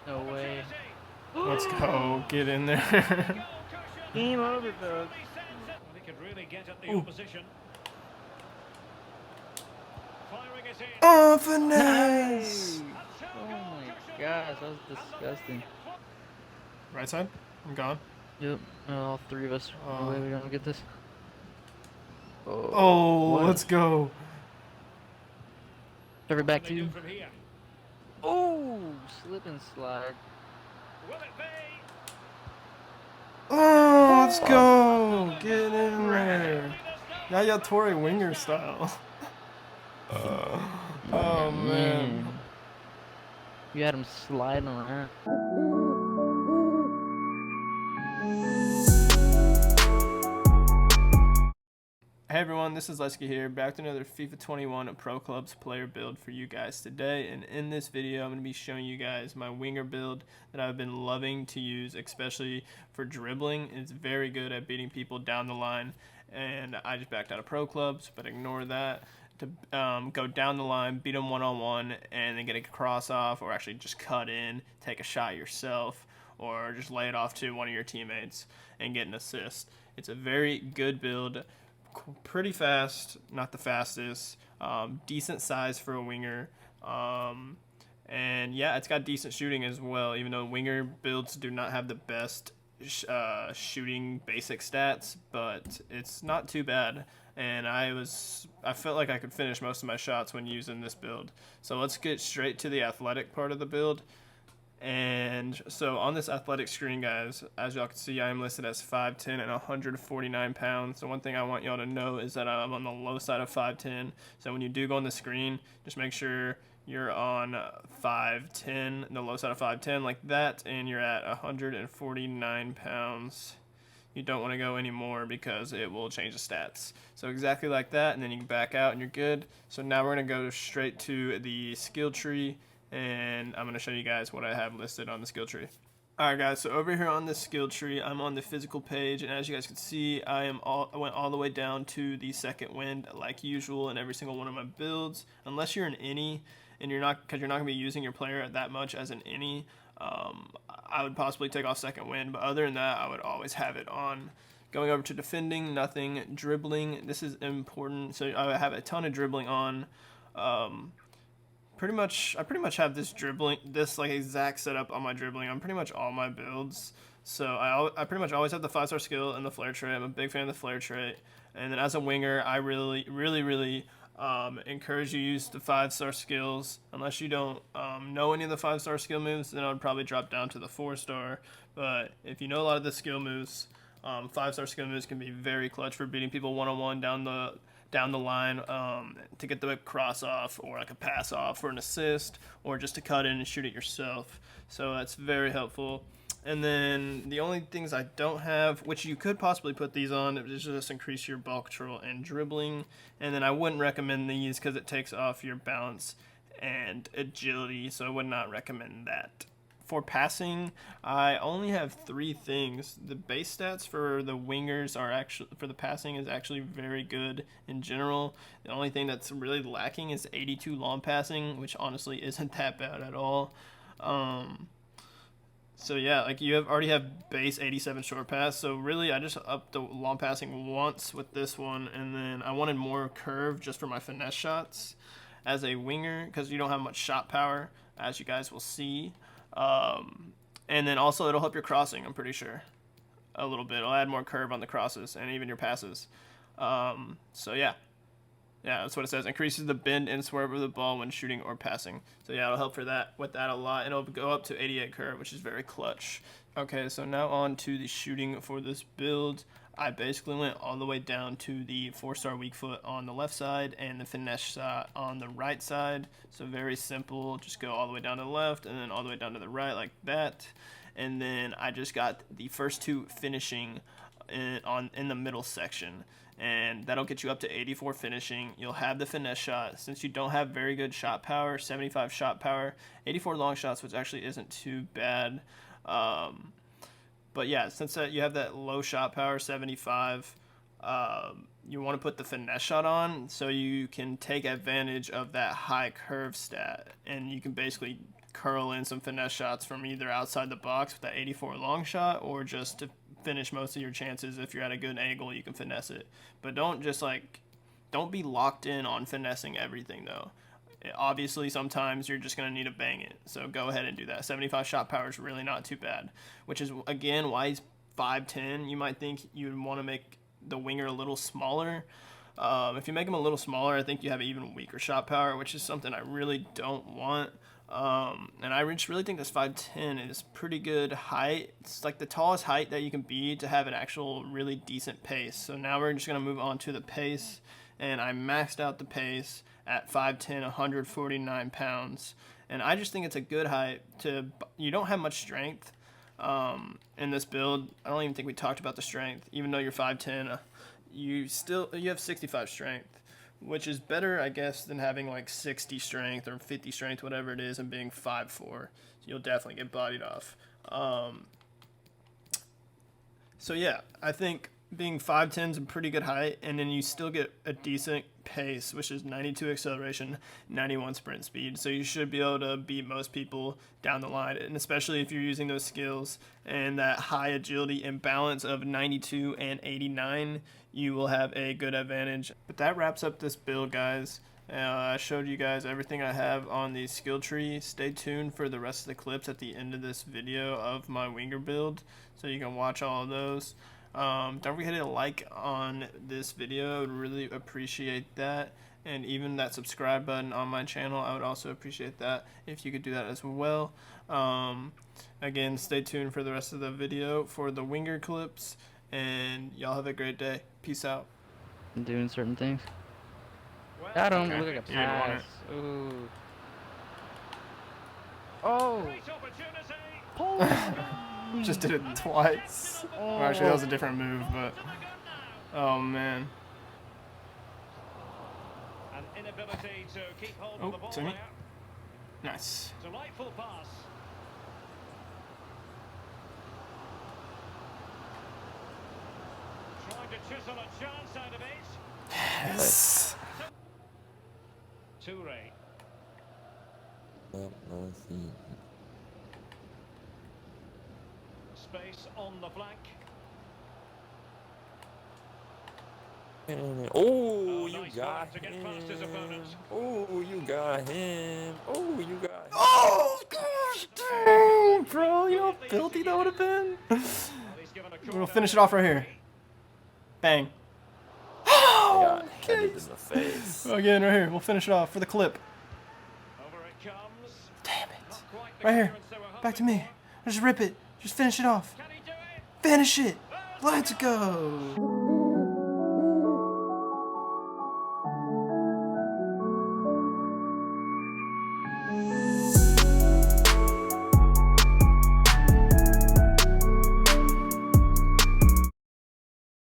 No way. Let's go. Get in there. Game over, dog. He could really get at the Ooh. opposition. Firing it in. Oh, Nice! finesse! Oh my gosh, that was disgusting. Right side? I'm gone. Yep, all three of us. No way we don't get this. Oh, Oh, what? let's go. Serve it back to you. From here. Oh, slip and slide. Will it be? Oh, let's go. Get in there. Yaya Torre winger style. Oh, man. You had him sliding around. Hey everyone, this is Lesky here, back to another FIFA 21 Pro Clubs player build for you guys today. And in this video, I'm going to be showing you guys my winger build that I've been loving to use, especially for dribbling. It's very good at beating people down the line, and I just backed out of Pro Clubs, but ignore that. To go down the line, beat them one-on-one, and then get a cross off, or actually just cut in, take a shot yourself, or just lay it off to one of your teammates and get an assist. It's a very good build. Pretty fast, not the fastest, decent size for a winger, and yeah, it's got decent shooting as well, even though winger builds do not have the best shooting basic stats, but it's not too bad, and I felt like I could finish most of my shots when using this build. So let's get straight to the athletic part of the build. And so on this athletic screen, guys, as y'all can see, I am listed as 5'10 and 149 pounds. So one thing I want y'all to know is that I'm on the low side of 5'10. So when you do go on the screen, just make sure you're on 5'10, the low side of 5'10 like that, and you're at 149 pounds. You don't want to go any more because it will change the stats. So exactly like that, and then you can back out and you're good. So now we're going to go straight to the skill tree, and I'm going to show you guys what I have listed on the skill tree. Alright guys, so over here on the skill tree, I'm on the physical page, and as you guys can see, I went all the way down to the second wind like usual in every single one of my builds. Unless you're an innie, and because you're not going to be using your player that much as an innie, I would possibly take off second wind, but other than that, I would always have it on. Going over to defending, nothing. Dribbling, this is important, so I have a ton of dribbling on. I pretty much have this like exact setup on my dribbling on pretty much all my builds. So I pretty much always have the 5-star skill and the flare trait. I'm a big fan of the flare trait. And then as a winger, I really encourage you to use the 5-star skills. Unless you don't know any of the 5-star skill moves, then I would probably drop down to the 4-star. But if you know a lot of the skill moves, 5-star skill moves can be very clutch for beating people one-on-one down the line, to get the cross off, or like a pass off for an assist, or just to cut in and shoot it yourself. So that's very helpful. And then the only things I don't have, which you could possibly put these on, is just increase your ball control and dribbling. And then I wouldn't recommend these because it takes off your balance and agility, so I would not recommend that. For passing, I only have 3 things. The base stats for the wingers are actually, for the passing, is actually very good in general. The only thing that's really lacking is 82 long passing, which honestly isn't that bad at all. So yeah, like you already have base 87 short pass, so really I just upped the long passing once with this one, and then I wanted more curve just for my finesse shots as a winger, because you don't have much shot power, as you guys will see. And then also it'll help your crossing, I'm pretty sure, a little bit. It'll add more curve on the crosses and even your passes. So yeah, that's what it says. Increases the bend and swerve of the ball when shooting or passing. So yeah, it'll help with that a lot. And it'll go up to 88 curve, which is very clutch. Okay, so now on to the shooting for this build. I basically went all the way down to the 4-star weak foot on the left side and the finesse shot on the right side. So very simple, just go all the way down to the left and then all the way down to the right like that. And then I just got the first 2 finishing in the middle section, and that'll get you up to 84 finishing. You'll have the finesse shot. Since you don't have very good shot power, 75 shot power, 84 long shots, which actually isn't too bad. But yeah, since you have that low shot power, 75, you want to put the finesse shot on so you can take advantage of that high curve stat, and you can basically curl in some finesse shots from either outside the box with that 84 long shot, or just to finish most of your chances. If you're at a good angle, you can finesse it. But don't be locked in on finessing everything though. Obviously, sometimes you're just going to need to bang it. So go ahead and do that. 75 shot power is really not too bad, which is, again, why he's 5'10". You might think you'd want to make the winger a little smaller. If you make him a little smaller, I think you have even weaker shot power, which is something I really don't want. And I just really think this 5'10" is pretty good height. It's like the tallest height that you can be to have an actual really decent pace. So now we're just going to move on to the pace. And I maxed out the pace at 5'10", 149 pounds. And I just think it's a good height you don't have much strength in this build. I don't even think we talked about the strength. Even though you're 5'10", you have 65 strength, which is better, I guess, than having like 60 strength or 50 strength, whatever it is, and being 5'4". So you'll definitely get bodied off. So yeah, I think being 5'10" is a pretty good height, and then you still get a decent pace, which is 92 acceleration, 91 sprint speed. So you should be able to beat most people down the line, and especially if you're using those skills and that high agility and balance of 92 and 89, you will have a good advantage. But that wraps up this build, guys. I showed you guys everything I have on the skill tree. Stay tuned for the rest of the clips at the end of this video of my winger build, so you can watch all of those. Don't forget to like on this video. I would really appreciate that, and even that subscribe button on my channel, I would also appreciate that if you could do that as well. Again, stay tuned for the rest of the video for the winger clips, and y'all have a great day. Peace out. Doing certain things. Well, Got him. Okay. Look like a You didn't want pass. Ooh. Oh. great opportunity. Oh. Just did it twice. Well, actually, that was a different move, but oh man. An inability to keep hold Oh, of the ball Timmy. there. Nice. Delightful pass. Trying to chisel a chance out of it. Yes. Toure. Space on the flank. Oh, you nice got work to get past his him. opponent. Oh, you got him. Oh, you got him. Oh gosh, dang, bro! You know how filthy that would have been. Well, he's given a We'll corner. finish it off right here. Bang. I got Okay. headed in the face. Again, right here. We'll finish it off for the clip. Over it comes. Damn it. Not quite the Right here. clearance they were Back to hoping me. for. Just rip it. Just finish it off. Can he do it? Finish it. Let's go.